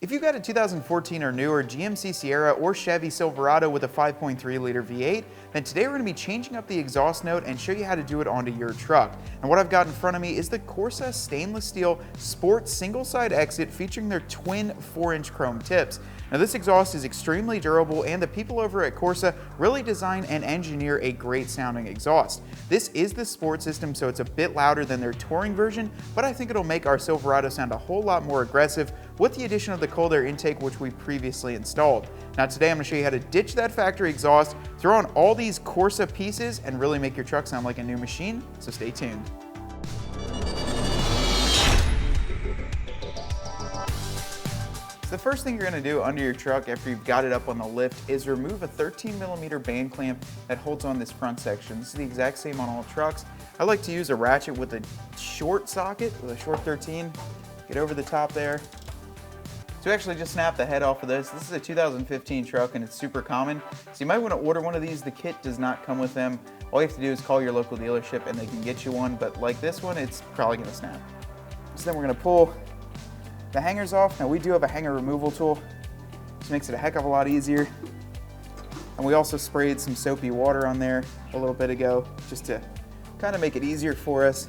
If you've got a 2014 or newer GMC Sierra or Chevy Silverado with a 5.3 liter V8, then today we're going to be changing up the exhaust note and show you how to do it onto your truck. And what I've got in front of me is the Corsa stainless steel sport single side exit featuring their twin 4-inch chrome tips. Now this exhaust is extremely durable, and the people over at Corsa really design and engineer a great sounding exhaust. This is the sport system, so it's a bit louder than their touring version, but I think it'll make our Silverado sound a whole lot more aggressive with the addition of the cold air intake which we previously installed. Now today I'm going to show you how to ditch that factory exhaust, throw on all these Corsa pieces, and really make your truck sound like a new machine, so stay tuned. The first thing you're going to do under your truck after you've got it up on the lift is remove a 13mm band clamp that holds on this front section. This is the exact same on all trucks. I like to use a ratchet with a short socket, with a short 13. Get over the top there. So actually just snap the head off of this. This is a 2015 truck and it's super common. So you might want to order one of these. The kit does not come with them. All you have to do is call your local dealership and they can get you one, but like this one, it's probably going to snap. So then we're going to pull the hangers off. Now we do have a hanger removal tool, which makes it a heck of a lot easier. And we also sprayed some soapy water on there a little bit ago, just to kind of make it easier for us.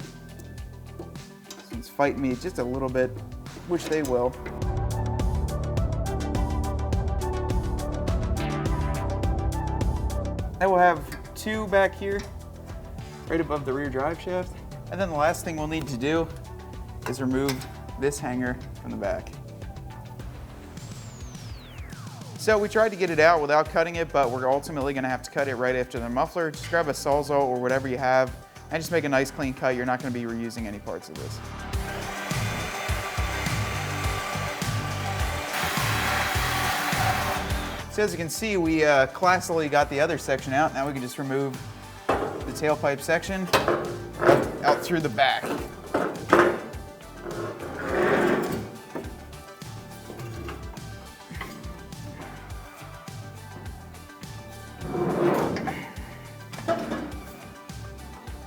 This one's fighting me just a little bit, which they will. Now we'll have two back here, right above the rear drive shaft. And then the last thing we'll need to do is remove this hanger from the back. So we tried to get it out without cutting it, but we're ultimately going to have to cut it right after the muffler. Just grab a Sawzall or whatever you have and just make a nice clean cut. You're not going to be reusing any parts of this. So as you can see, we classily got the other section out. Now we can just remove the tailpipe section out through the back.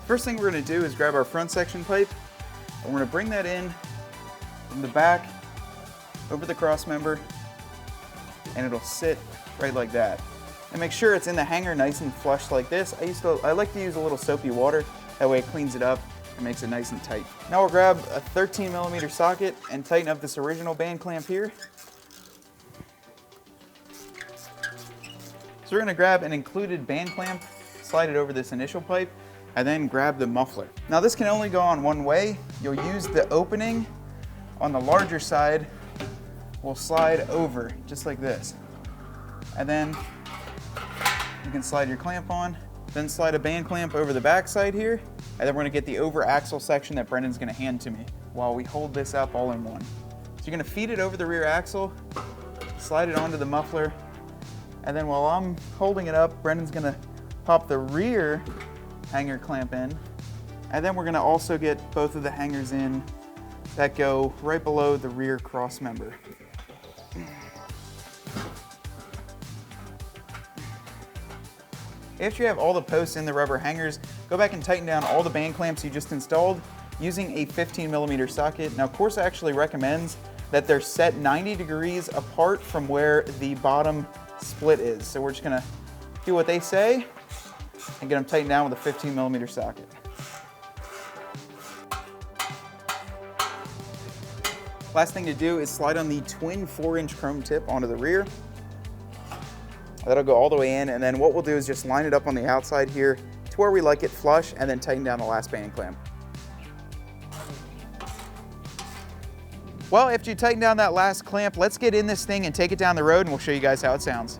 First thing we're going to do is grab our front section pipe, and we're going to bring that in from the back over the cross member, and it'll sit right like that. And make sure it's in the hanger nice and flush like this. I like to use a little soapy water, that way it cleans it up and makes it nice and tight. Now we'll grab a 13mm socket and tighten up this original band clamp here. So we're going to grab an included band clamp, slide it over this initial pipe, and then grab the muffler. Now this can only go on one way. You'll use the opening on the larger side, will slide over just like this. And then you can slide your clamp on, then slide a band clamp over the back side here, and then we're gonna get the over axle section that Brendan's gonna hand to me while we hold this up all in one. So you're gonna feed it over the rear axle, slide it onto the muffler, and then while I'm holding it up, Brendan's gonna pop the rear hanger clamp in, and then we're going to also get both of the hangers in that go right below the rear cross member. After you have all the posts in the rubber hangers, go back and tighten down all the band clamps you just installed using a 15mm socket. Now Corsa actually recommends that they're set 90 degrees apart from where the bottom split is. So we're just going to do what they say and get them tightened down with a 15mm socket. Last thing to do is slide on the twin 4-inch chrome tip onto the rear. That'll go all the way in, and then what we'll do is just line it up on the outside here to where we like it flush, and then tighten down the last band clamp. Well, after you tighten down that last clamp, let's get in this thing and take it down the road, and we'll show you guys how it sounds.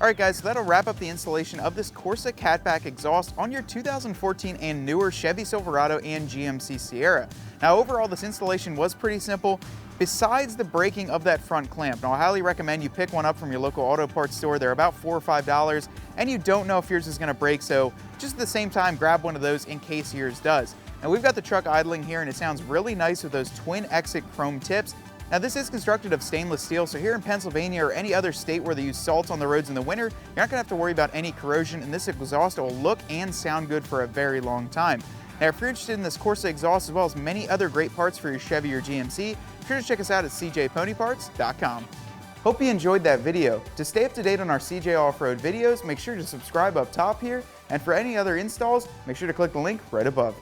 Alright guys, so that'll wrap up the installation of this Corsa catback exhaust on your 2014 and newer Chevy Silverado and GMC Sierra. Now overall, this installation was pretty simple, besides the breaking of that front clamp. Now I highly recommend you pick one up from your local auto parts store. They're about $4 or $5, and you don't know if yours is going to break, so just at the same time, grab one of those in case yours does. Now we've got the truck idling here, and it sounds really nice with those twin exit chrome tips. Now this is constructed of stainless steel, so here in Pennsylvania or any other state where they use salt on the roads in the winter, you're not gonna have to worry about any corrosion, and this exhaust will look and sound good for a very long time. Now if you're interested in this Corsa exhaust as well as many other great parts for your Chevy or GMC, be sure to check us out at cjponyparts.com. Hope you enjoyed that video. To stay up to date on our CJ Off-Road videos, make sure to subscribe up top here, and for any other installs, make sure to click the link right above.